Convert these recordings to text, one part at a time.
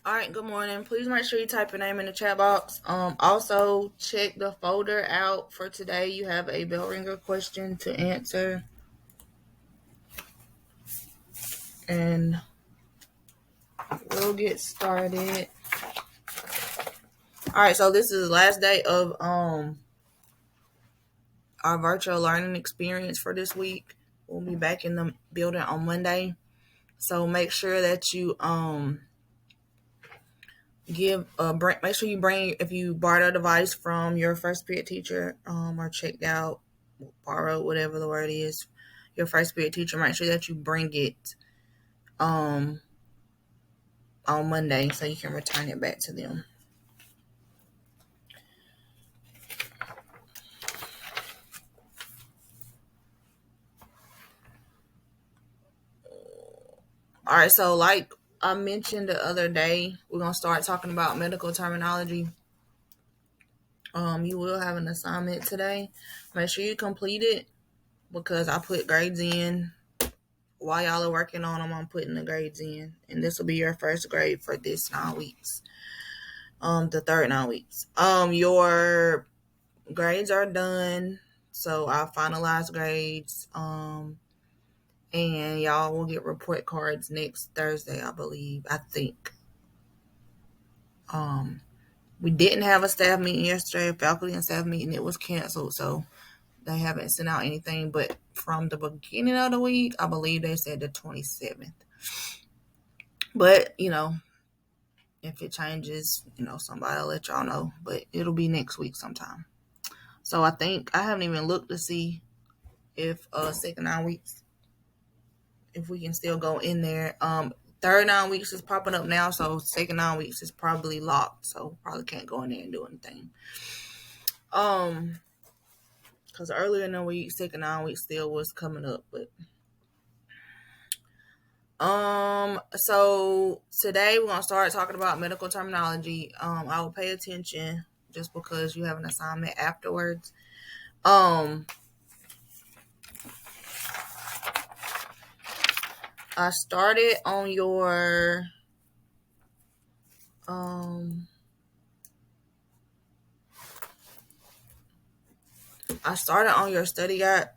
All right, good morning. Please make sure you type your name in the chat box. Also check the folder out for today. You have a bell ringer question to answer, and we'll get started. All right, so this is the last day of our virtual learning experience for this week. We'll be back in the building on Monday, so make sure that you make sure you bring, if you borrowed a device from your first period teacher, or checked out, borrowed, whatever the word is, your first period teacher, make sure that you bring it um on Monday so you can return it back to them. All right, so like I mentioned the other day, we're gonna start talking about medical terminology. You will have an assignment today. Make sure you complete it because I put grades in. While y'all are working on them, I'm putting the grades in, and this will be your first grade for this 9 weeks. The third 9 weeks. Your grades are done, so I'll finalize grades. And y'all will get report cards next Thursday, I believe. I think. We didn't have a staff meeting yesterday, a faculty and staff meeting. It was canceled, so they haven't sent out anything. But from the beginning of the week, I believe they said the 27th. But if it changes, somebody will let y'all know. But it'll be next week sometime. So I think I haven't even looked to see if second 9 weeks, if we can still go in there. Third 9 weeks is popping up now, so second 9 weeks is probably locked, so probably can't go in there and do anything. Because earlier in the week, second 9 weeks still was coming up, but so today we're gonna start talking about medical terminology. I will pay attention just because you have an assignment afterwards. I started on your study guide,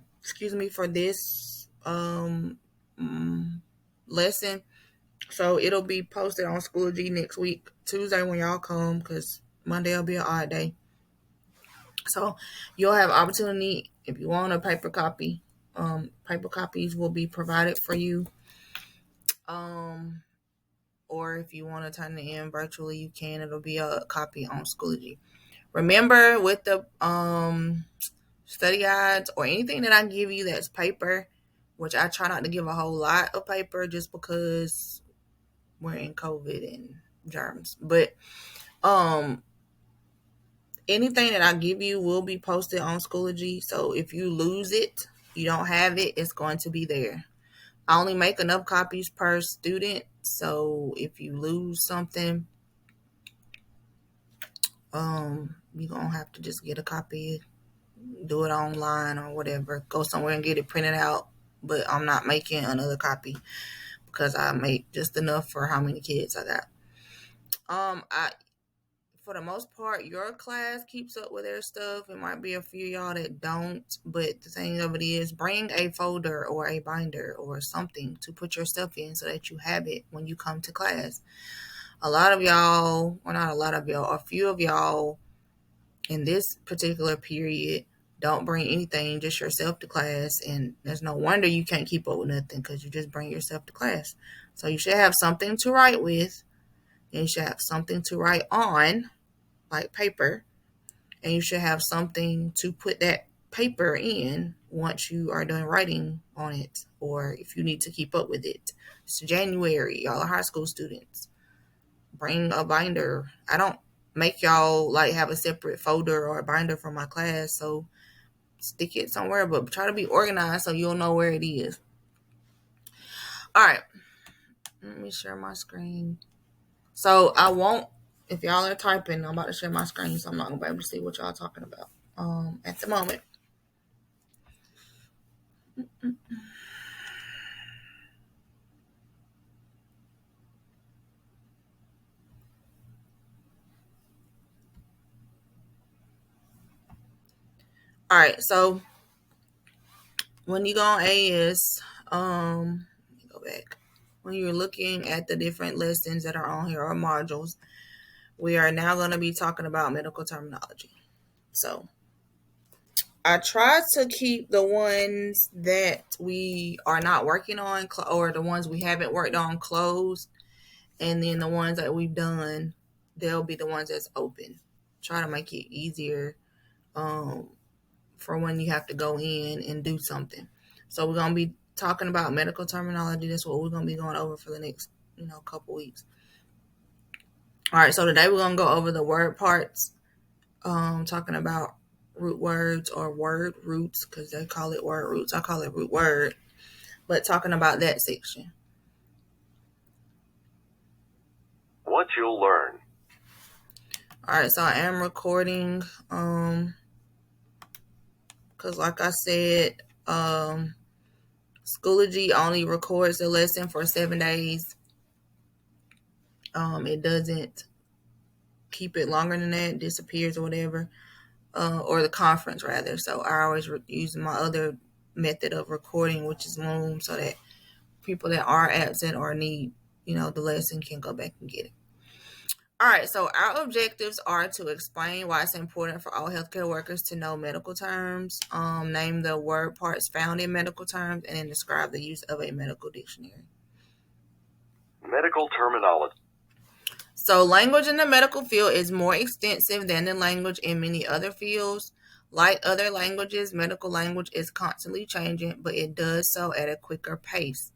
for this lesson. So it'll be posted on Schoology next week, Tuesday when y'all come, because Monday will be an odd day. So you'll have opportunity if you want a paper copy. Paper copies will be provided for you. Or if you want to turn it in virtually, you can. It'll be a copy on Schoology. Remember, with the study guides or anything that I give you that's paper, which I try not to give a whole lot of paper just because we're in COVID and germs. But anything that I give you will be posted on Schoology. So if you lose it, you don't have it, it's going to be there. I only make enough copies per student. So if you lose something, you're going to have to just get a copy, do it online or whatever. Go somewhere and get it printed out. But I'm not making another copy because I make just enough for how many kids I got. For the most part, your class keeps up with their stuff. It might be a few of y'all that don't, but the thing of it is, bring a folder or a binder or something to put your stuff in so that you have it when you come to class. A lot of y'all, or not a lot of y'all, a few of y'all in this particular period don't bring anything, just yourself to class, and there's no wonder you can't keep up with nothing because you just bring yourself to class. So you should have something to write with, and you should have something to write on, like paper, and you should have something to put that paper in once you are done writing on it, or if you need to keep up with it. It's January, y'all are high school students. Bring a binder. I don't make y'all like have a separate folder or a binder for my class, so stick it somewhere, but try to be organized so you'll know where it is. All right, let me share my screen. So I won't, if y'all are typing, I'm about to share my screen, so I'm not gonna be able to see what y'all talking about at the moment. All right, so when you go on AS, let me go back. When you're looking at the different lessons that are on here or modules, we are now going to be talking about medical terminology. So I try to keep the ones that we are not working on or the ones we haven't worked on closed, and then the ones that we've done, they'll be the ones that's open. Try to make it easier for when you have to go in and do something. So we're going to be talking about medical terminology. That's what we're going to be going over for the next, couple weeks. All right, so today we're going to go over the word parts, talking about root words or word roots, because they call it word roots. I call it root word, but talking about that section. What you'll learn. All right, so I am recording, because like I said, Schoology only records the lesson for 7 days. It doesn't keep it longer than that, disappears or whatever, or the conference rather. So I always use my other method of recording, which is Loom, so that people that are absent or need, the lesson can go back and get it. All right, so our objectives are to explain why it's important for all healthcare workers to know medical terms, name the word parts found in medical terms, and then describe the use of a medical dictionary. Medical terminology. So language in the medical field is more extensive than the language in many other fields. Like other languages, medical language is constantly changing, but it does so at a quicker pace.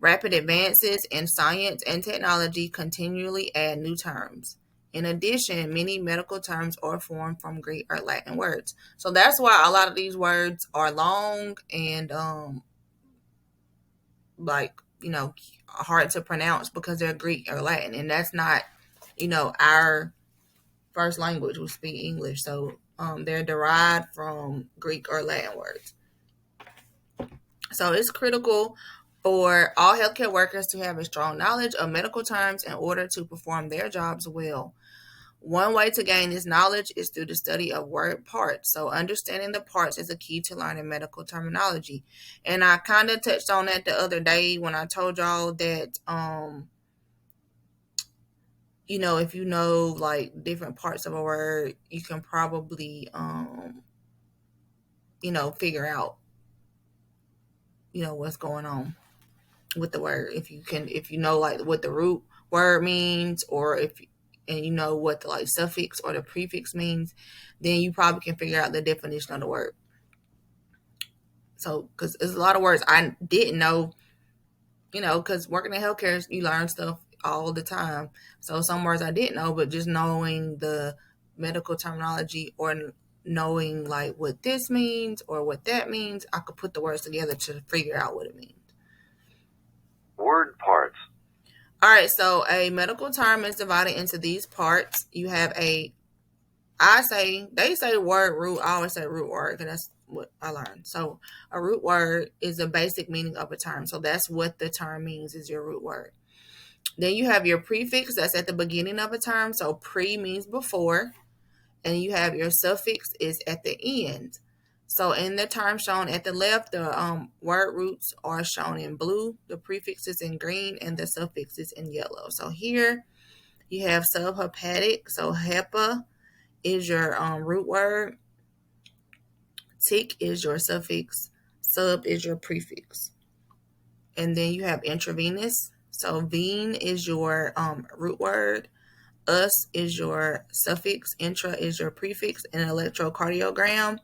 Rapid advances in science and technology continually add new terms. In addition, many medical terms are formed from Greek or Latin words. So that's why a lot of these words are long and hard to pronounce, because they're Greek or Latin, and that's not, our first language. We speak English, so they're derived from Greek or Latin words. So it's critical for all healthcare workers to have a strong knowledge of medical terms in order to perform their jobs well. One way to gain this knowledge is through the study of word parts. So understanding the parts is a key to learning medical terminology. And I kind of touched on that the other day when I told y'all that, if you know like different parts of a word, you can probably, figure out, what's going on with the word. If you know like what the root word means, or and you know what the like suffix or the prefix means, then you probably can figure out the definition of the word. So, because there's a lot of words I didn't know, because working in healthcare, you learn stuff all the time. So some words I didn't know, but just knowing the medical terminology or knowing like what this means or what that means, I could put the words together to figure out what it means. Word parts. All right, so a medical term is divided into these parts. You have they say word root. I always say root word because that's what I learned. So a root word is the basic meaning of a term. So that's what the term means, is your root word. Then you have your prefix that's at the beginning of a term. So pre means before. And you have your suffix is at the end. So in the term shown at the left, the word roots are shown in blue, the prefixes in green, and the suffixes in yellow. So here you have subhepatic. So hepa is your root word. Tic is your suffix. Sub is your prefix. And then you have intravenous. So vene is your root word. Us is your suffix. Intra is your prefix. And electrocardiogram.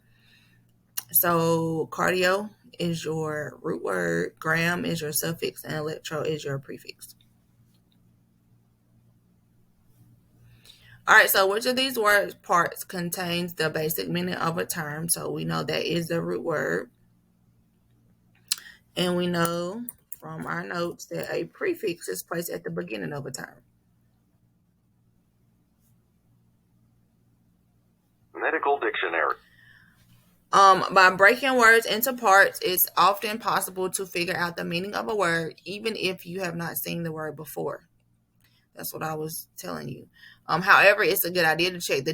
So cardio is your root word, gram is your suffix, and electro is your prefix. All right, so which of these word parts contains the basic meaning of a term? So we know that is the root word. And we know from our notes that a prefix is placed at the beginning of a term. Medical dictionary. By breaking words into parts, it's often possible to figure out the meaning of a word, even if you have not seen the word before. That's what I was telling you. However, it's a good idea to check the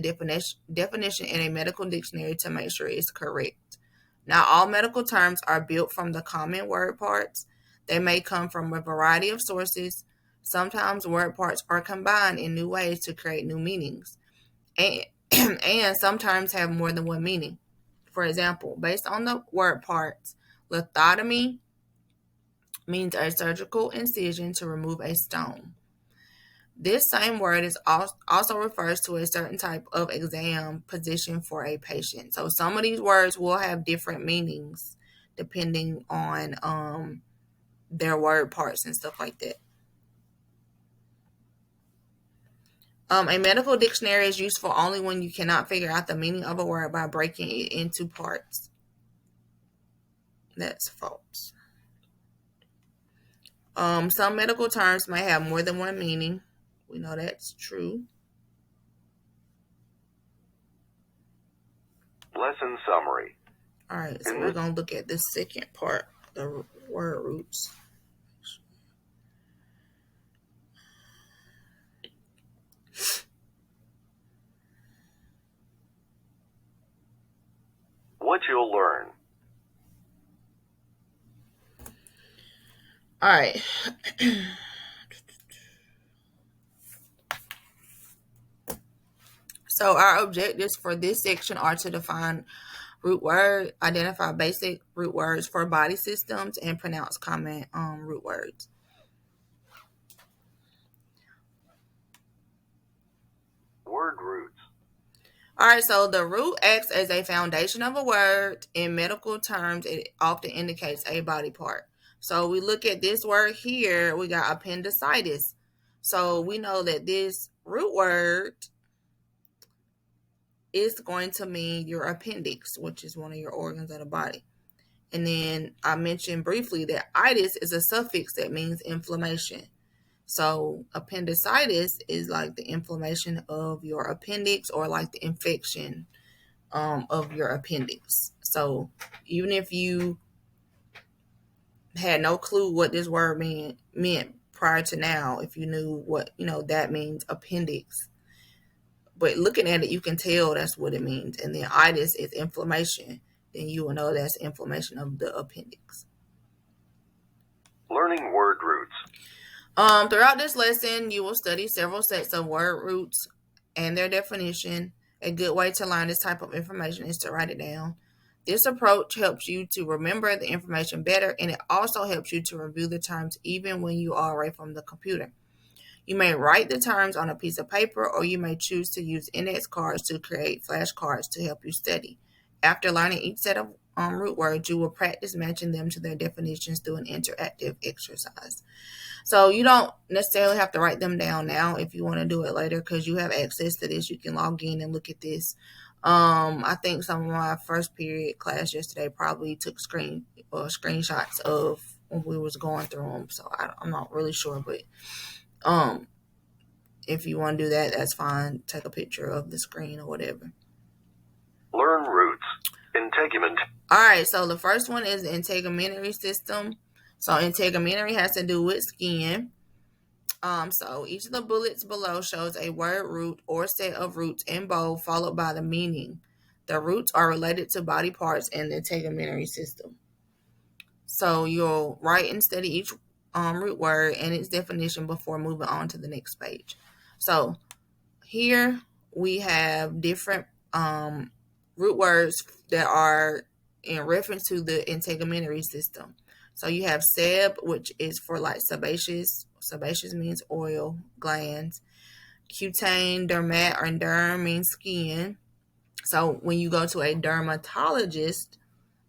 definition in a medical dictionary to make sure it's correct. Now, all medical terms are built from the common word parts. They may come from a variety of sources. Sometimes word parts are combined in new ways to create new meanings, and, and sometimes have more than one meaning. For example, based on the word parts, lithotomy means a surgical incision to remove a stone. This same word is also refers to a certain type of exam position for a patient. So some of these words will have different meanings depending on their word parts and stuff like that. A medical dictionary is useful only when you cannot figure out the meaning of a word by breaking it into parts. That's false. Some medical terms may have more than one meaning. We know that's true. Lesson summary. All right, so we're going to look at the second part, the word roots. What you'll learn. All right. So our objectives for this section are to define root word, identify basic root words for body systems, and pronounce common root words. Word roots. All right, so the root acts as a foundation of a word. In medical terms, it often indicates a body part. So we look at this word here, we got appendicitis. So we know that this root word is going to mean your appendix, which is one of your organs of the body. And then I mentioned briefly that itis is a suffix that means inflammation. So appendicitis is like the inflammation of your appendix, or like the infection of your appendix. So even if you had no clue what this word meant prior to now, if you knew what, that means appendix. But looking at it, you can tell that's what it means. And then itis is inflammation. Then you will know that's inflammation of the appendix. Learning word roots. Throughout this lesson, you will study several sets of word roots and their definition. A good way to learn this type of information is to write it down. This approach helps you to remember the information better, and it also helps you to review the terms even when you are away from the computer. You may write the terms on a piece of paper, or you may choose to use index cards to create flashcards to help you study. After learning each set of root words, you will practice matching them to their definitions through an interactive exercise. So you don't necessarily have to write them down now if you want to do it later, because you have access to this. You can log in and look at this. I think some of my first period class yesterday probably took screenshots of when we was going through them. So I'm not really sure, but if you want to do that, that's fine. Take a picture of the screen or whatever. Learn roots. Integument. All right, so the first one is the integumentary system. So integumentary has to do with skin. So each of the bullets below shows a word root or set of roots in bold, followed by the meaning. The roots are related to body parts in the integumentary system. So you'll write and study each root word and its definition before moving on to the next page. So here we have different root words that are in reference to the integumentary system. So you have seb, which is for like sebaceous. Sebaceous means oil glands. Cutane, dermat, or derm means skin. So when you go to a dermatologist,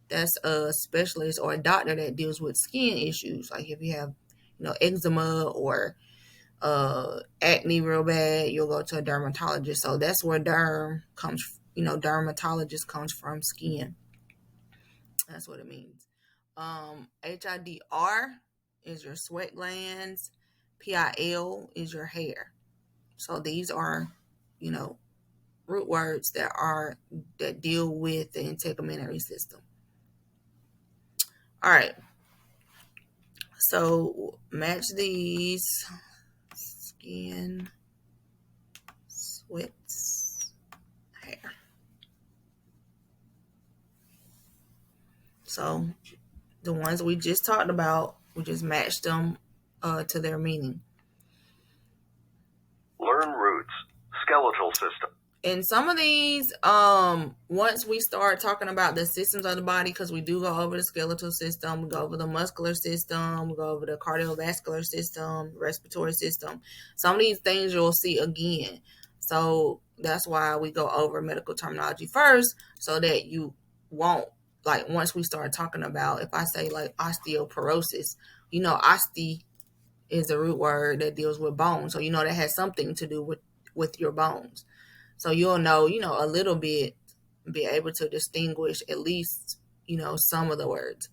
that's a specialist or a doctor that deals with skin issues. Like if you have, eczema or acne real bad, you'll go to a dermatologist. So that's where derm comes, dermatologist comes from, skin. That's what it means. HIDR is your sweat glands. PIL is your hair. So these are, root words that deal with the integumentary system. All right. So match these. skin, sweats, hair. So the ones we just talked about, we just matched them to their meaning. Learn roots. Skeletal system. And some of these, once we start talking about the systems of the body, because we do go over the skeletal system, we go over the muscular system, we go over the cardiovascular system, respiratory system. Some of these things you'll see again. So that's why we go over medical terminology first, so that you won't, like, once we start talking about, if I say like osteoporosis, oste is a root word that deals with bones. So that has something to do with your bones. So you'll know, a little bit, be able to distinguish at least, some of the words.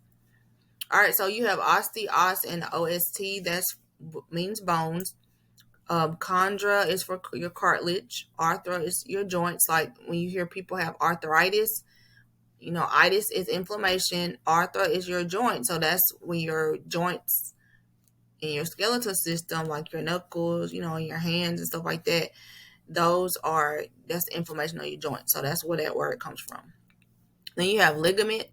All right, so you have oste, os, and ost. That means bones. Chondra is for your cartilage. Arthra is your joints. Like when you hear people have arthritis, itis is inflammation. Arthra is your joint. So that's when your joints in your skeletal system, like your knuckles, and your hands and stuff like that, that's the inflammation on your joint. So that's where that word comes from. Then you have ligament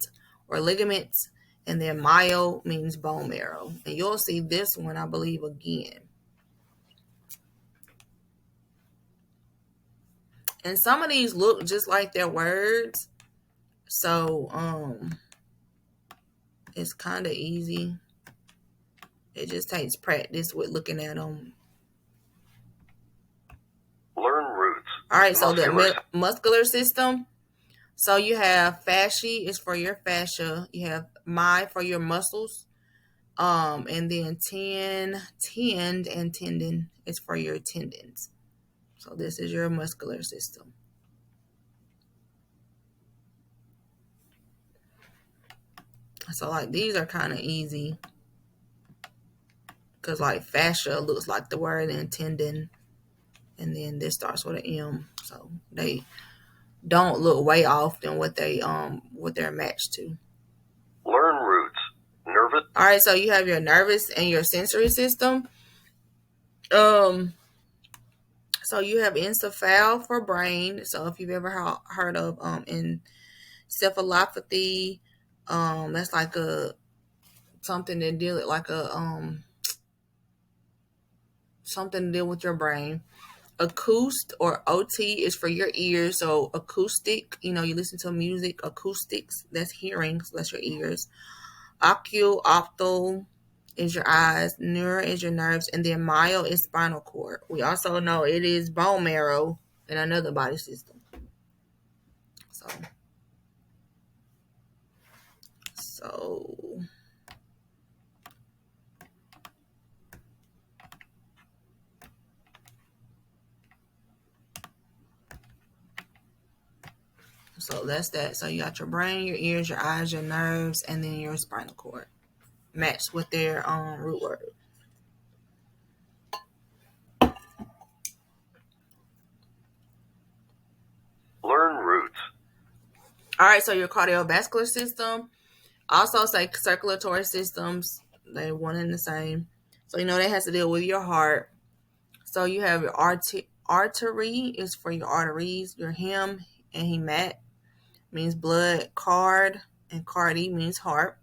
or ligaments, and then myo means bone marrow. And you'll see this one, I believe, again. And some of these look just like their words. So it's kind of easy. It just takes practice with looking at them. Learn roots. All right, so the muscular system. So you have fascia is for your fascia. You have my for your muscles. And then tend and tendon is for your tendons. So this is your muscular system. So like these are kind of easy, because like fascia looks like the word, and tendon, and then this starts with an M. So they don't look way off than what they're matched to. Learn roots. Nervous. All right, so you have your nervous and your sensory system. So you have encephal for brain. So if you've ever heard of encephalopathy, that's like something to deal with, like something to deal with your brain. Acoust or OT is for your ears. So acoustic, you listen to music. Acoustics, that's hearing, so that's your ears. Optal is your eyes. Neuro is your nerves. And then myo is spinal cord. We also know it is bone marrow and another body system. So that's that. So you got your brain, your ears, your eyes, your nerves, and then your spinal cord, matched with their root word. Learn roots. All right, so your cardiovascular system, also say circulatory systems, they're one and the same. So that has to deal with your heart. So you have your artery is for your arteries. Your hem and hemat means blood. Card and cardi means heart.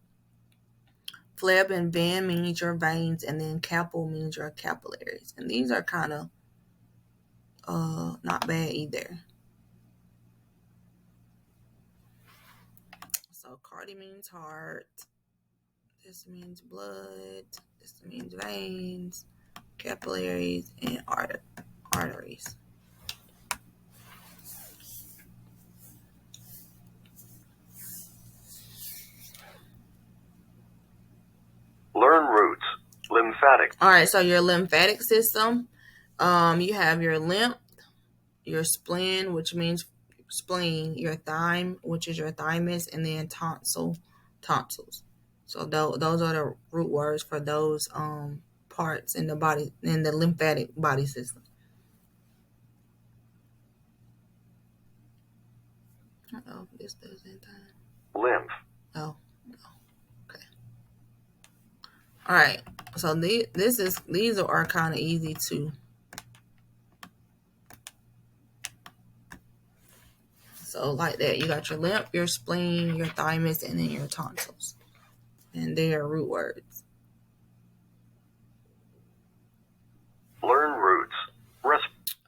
Phleb and vein means your veins, and then capillary means your capillaries. And these are kind of not bad either. So cardi means heart. This means blood. This means veins, capillaries, and arteries. Learn roots. Lymphatic. All right, so your lymphatic system, you have your lymph, your spleen, which means spleen, your thyme, which is your thymus, and then tonsils. So those are the root words for those parts in the body, in the lymphatic body system. This does anything. Lymph. Oh, okay. All right. So these are kind of easy too. So like that, you got your lymph, your spleen, your thymus, and then your tonsils. And they are root words. Learn roots.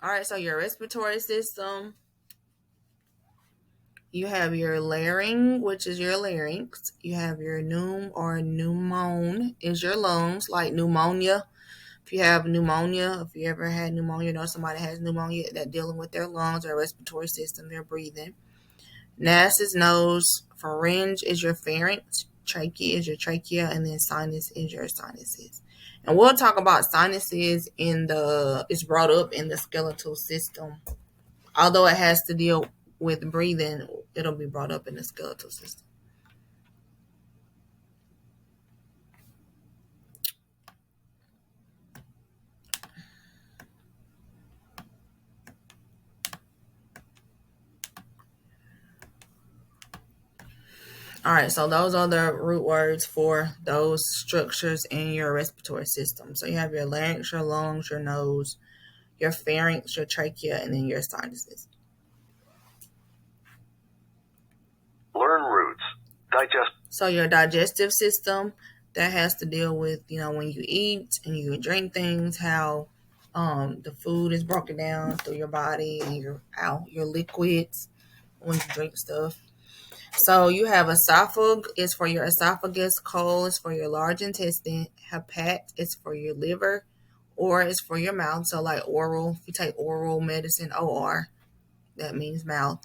All right, so your respiratory system, you have your larynx, which is your larynx. You have your pneum or pneumon is your lungs, like pneumonia. If you have pneumonia, if you ever had pneumonia, know somebody has pneumonia, that dealing with their lungs or respiratory system, their breathing. Nas is nose, pharynx is your pharynx, trachea is your trachea, and then sinus is your sinuses. And we'll talk about sinuses it's brought up in the skeletal system. Although it has to deal with breathing, it'll be brought up in the skeletal system. All right, so those are the root words for those structures in your respiratory system. So you have your larynx, your lungs, your nose, your pharynx, your trachea, and then your sinuses. Learn roots. Digest. So your digestive system, that has to deal with, when you eat and you drink things, how the food is broken down through your body and your liquids when you drink stuff. So you have esophagus is for your esophagus, colon is for your large intestine, hepat is for your liver, or is for your mouth. So like oral, if you take oral medicine, OR, that means mouth.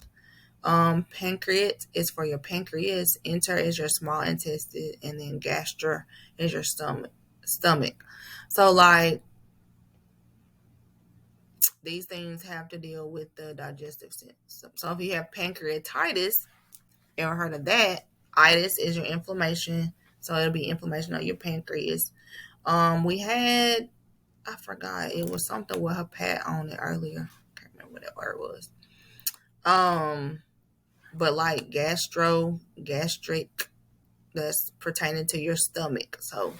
Pancreas is for your pancreas, enter is your small intestine, and then gastra is your stomach. So like these things have to deal with the digestive system. So if you have pancreatitis, ever heard of that? Itis is your inflammation, so it'll be inflammation of your pancreas. We had, I forgot, it was something with hepat on it earlier. I can't remember what that word was. But like gastric, that's pertaining to your stomach. So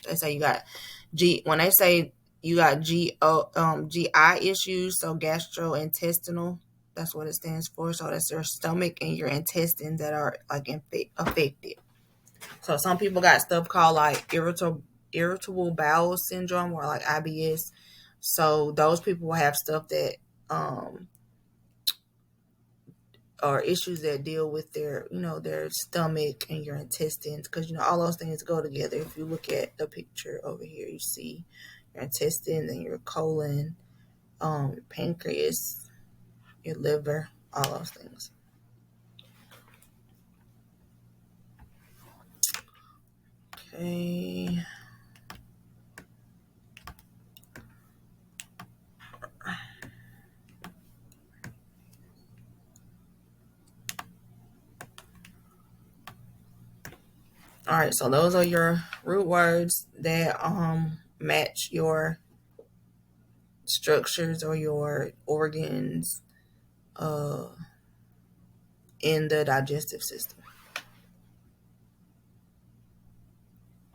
they say you got when they say you got GI issues, so gastrointestinal, that's what it stands for. So that's your stomach and your intestines that are like affected. So some people got stuff called like irritable bowel syndrome or like IBS. So those people will have stuff that are issues that deal with their stomach and your intestines, because all those things go together. If you look at the picture over here, you see your intestines and your colon, your pancreas, your liver, all those things. Okay. All right, so those are your root words that match your structures or your organs in the digestive system.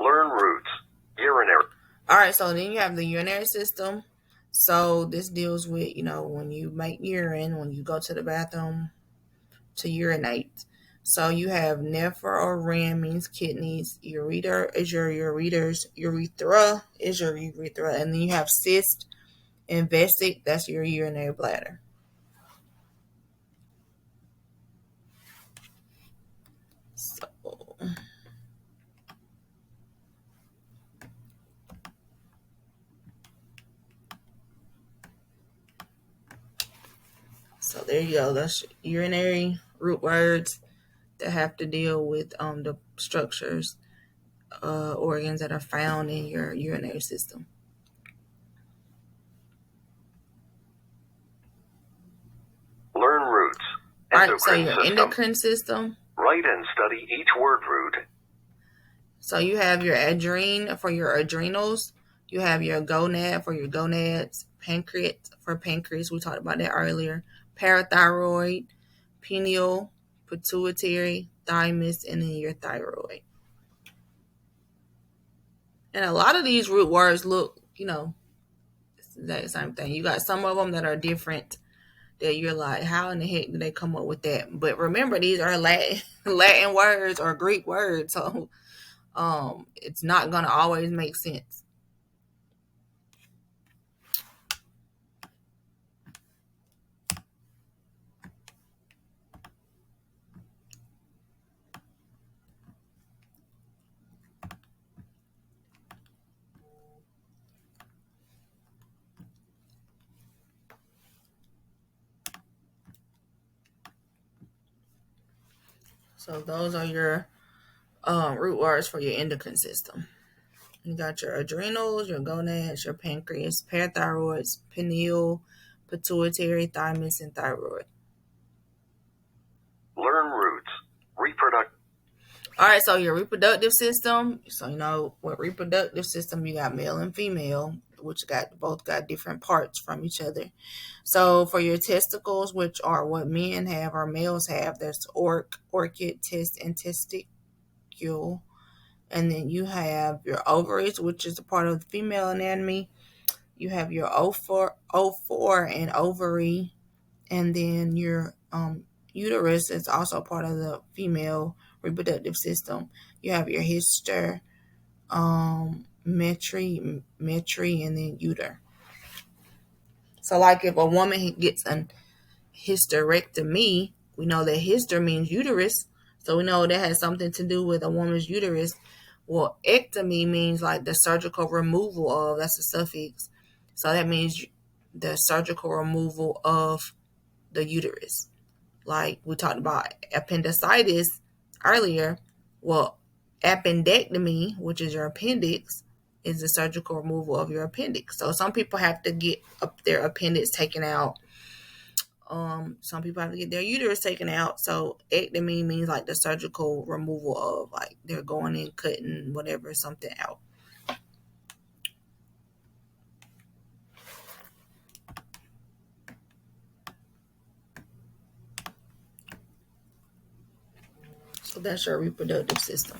Learn roots. Urinary. All right, so then you have the urinary system. So this deals with, when you make urine, when you go to the bathroom to urinate. So you have nephra or ram means kidneys. Ureter is your ureters. Urethra is your urethra. And then you have cyst and vesic, that's your urinary bladder. So there you go. That's urinary root words that have to deal with the structures, organs that are found in your urinary system. Learn roots. All right, so your endocrine system. Write and study each word root. So you have your adrene for your adrenals. You have your gonad for your gonads. Pancreas for pancreas. We talked about that earlier. Parathyroid, pineal, pituitary, thymus, and then your thyroid. And a lot of these root words look, it's the same thing. You got some of them that are different that you're like, how in the heck did they come up with that? But remember, these are Latin words or Greek words, so it's not gonna always make sense. So those are your root words for your endocrine system. You got your adrenals, your gonads, your pancreas, parathyroids, pineal, pituitary, thymus, and thyroid. Learn roots. Reproduct. All right, so your reproductive system. So with reproductive system, you got male and female, which both got different parts from each other. So for your testicles, which are what men have or males have, there's orchid, test, and testicle. And then you have your ovaries, which is a part of the female anatomy. You have your ophor and ovary, and then your uterus is also part of the female reproductive system. You have your hyster, metry, and then uter. So, like if a woman gets an hysterectomy, we know that hyster means uterus, so we know that has something to do with a woman's uterus. Well, ectomy means like the surgical removal of, that's a suffix. So that means the surgical removal of the uterus. Like we talked about appendicitis earlier. Well, appendectomy, which is your appendix, is the surgical removal of your appendix. So some people have to get their appendix taken out. Some people have to get their uterus taken out. So ectomy means like the surgical removal of, like they're going in, cutting whatever, something out. So that's your reproductive system.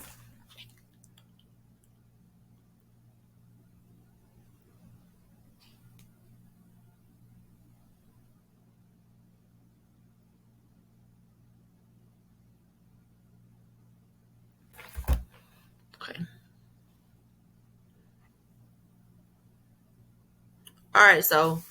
Okay. All right, so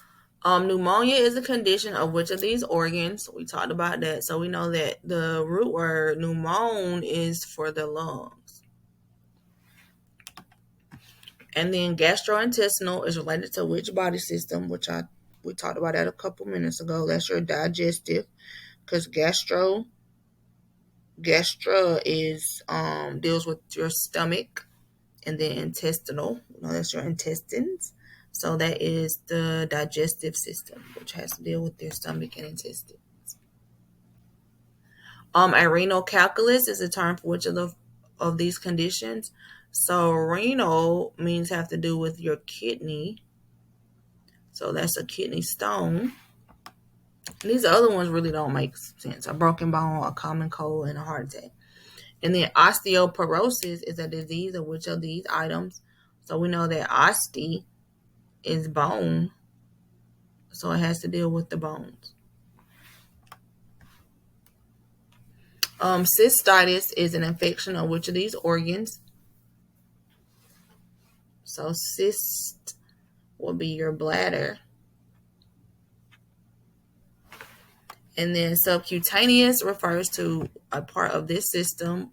pneumonia is a condition of which of these organs? We talked about that. So we know that the root word pneumon is for the lungs. And then gastrointestinal is related to which body system, which we talked about that a couple minutes ago. That's your digestive, because gastra is deals with your stomach, and then intestinal, that's your intestines. So that is the digestive system, which has to deal with your stomach and intestines. Renal calculus is a term for which of these conditions. So renal means have to do with your kidney. So that's a kidney stone. And these other ones really don't make sense. A broken bone, a common cold, and a heart attack. And then osteoporosis is a disease of which of these items? So we know that oste is bone, so it has to deal with the bones. Cystitis is an infection of which of these organs? So cyst will be your bladder. And then subcutaneous refers to a part of this system.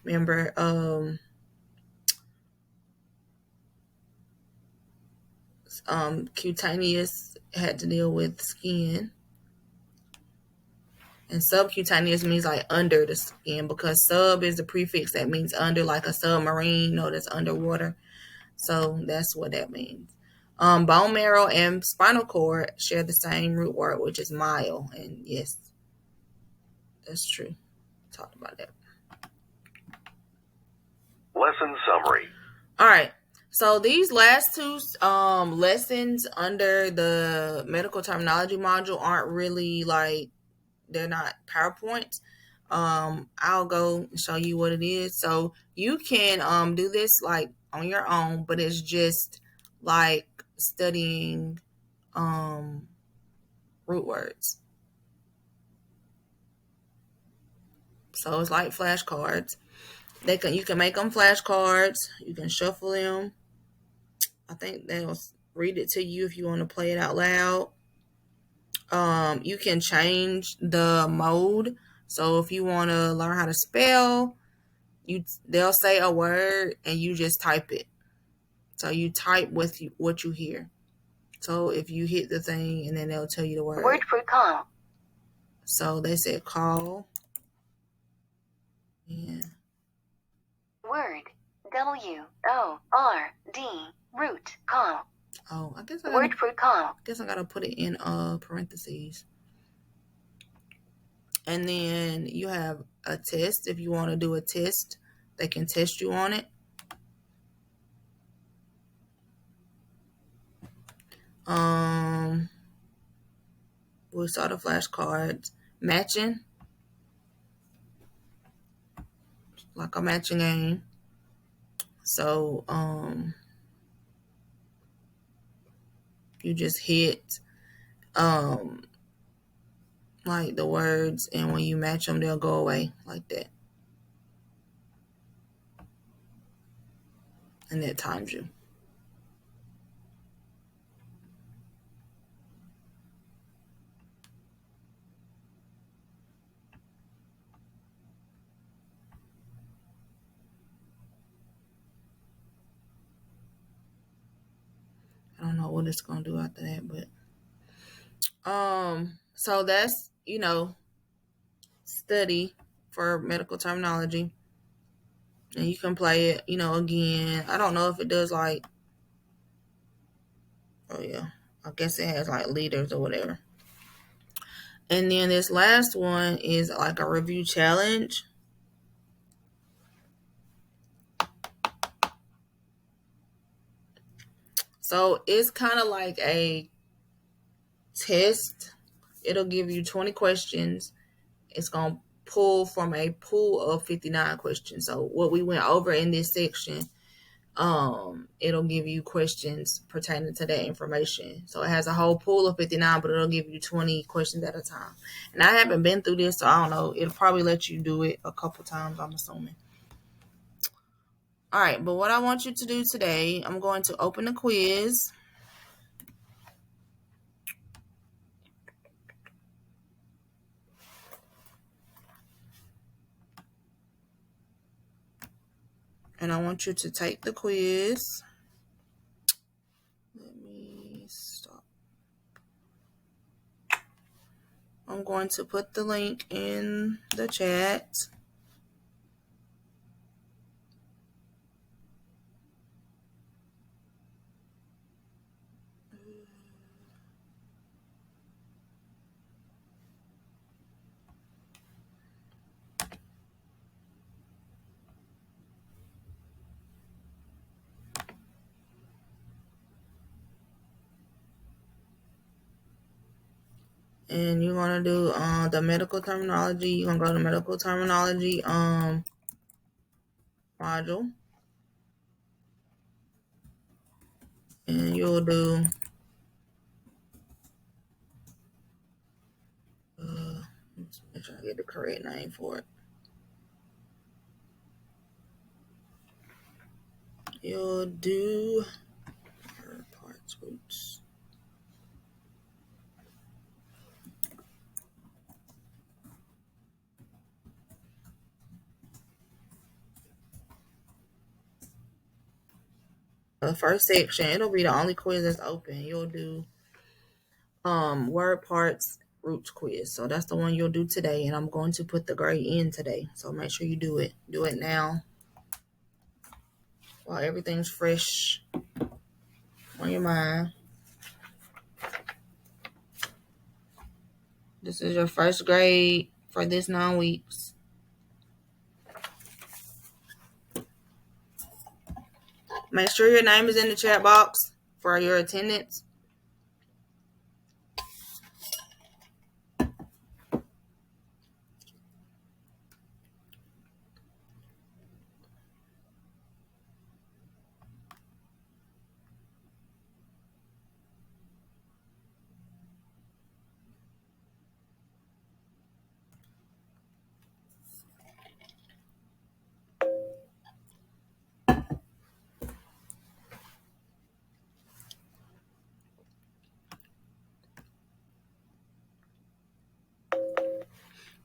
Remember, cutaneous had to deal with skin. And subcutaneous means like under the skin, because sub is the prefix that means under, like a submarine, that's underwater. So that's what that means. Bone marrow and spinal cord share the same root word, which is mile. And yes, that's true. Talked about that. Lesson summary. All right. So these last two lessons under the medical terminology module aren't really they're not PowerPoints. I'll go and show you what it is. So you can do this like on your own, but it's just like studying root words. So it's like flashcards. You can make them flashcards. You can shuffle them. I think they'll read it to you if you want to play it out loud. You can change the mode. So if you want to learn how to spell, they'll say a word and you just type it. So you type with what you hear. So if you hit the thing and then they'll tell you the word. Word for call. So they said call. Yeah. Word. W-O-R-D. Root. Call. Oh, I guess Word for call. I gotta put it in parentheses. And then you have a test. If you want to do a test, they can test you on it. We saw the flashcards. Matching. Like a matching game. So, you just hit, like the words, and when you match them, they'll go away like that. And that times you. I don't know what it's gonna do after that, but so that's, study for medical terminology. And you can play it, again. I don't know if it does like, oh yeah, I guess it has like leaders or whatever. And then this last one is like a review challenge. So it's kind of like a test. It'll give you 20 questions. It's going to pull from a pool of 59 questions. So what we went over in this section, it'll give you questions pertaining to that information. So it has a whole pool of 59, but it'll give you 20 questions at a time. And I haven't been through this, so I don't know. It'll probably let you do it a couple times, I'm assuming. All right, but what I want you to do today, I'm going to open the quiz. And I want you to take the quiz. Let me stop. I'm going to put the link in the chat. And you're going to do the medical terminology. You're going to go to medical terminology module. And you'll do let's make sure I get the correct name for it. You'll do parts, roots. The first section, it'll be the only quiz that's open. You'll do word parts roots quiz. So that's the one you'll do today, and I'm going to put the grade in today. So make sure you do it. Do it now while everything's fresh on your mind. This is your first grade for this 9 weeks. Make sure your name is in the chat box for your attendance.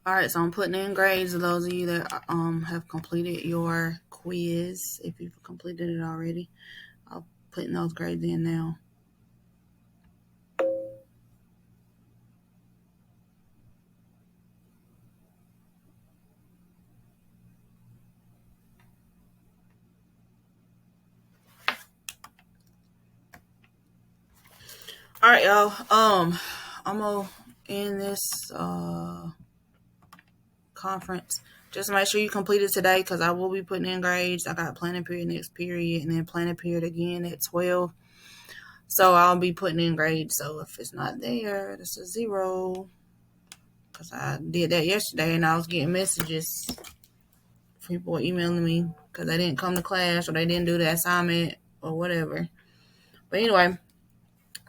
All right, so I'm putting in grades of those of you that have completed your quiz. If you've completed it already, I'll put in those grades in now. All right, y'all. I'm gonna end this conference. Just make sure you complete it today because I will be putting in grades. I got planning period next period and then planning period again at 12. So I'll be putting in grades. So if it's not there, it's a 0. Because I did that yesterday and I was getting messages. People were emailing me because they didn't come to class or they didn't do the assignment or whatever. But anyway,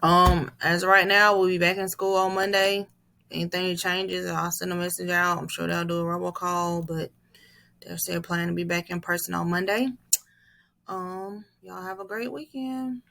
as of right now, we'll be back in school on Monday. Anything changes, I'll send a message out. I'm sure they'll do a robocall, but they're still planning to be back in person on Monday. Y'all have a great weekend.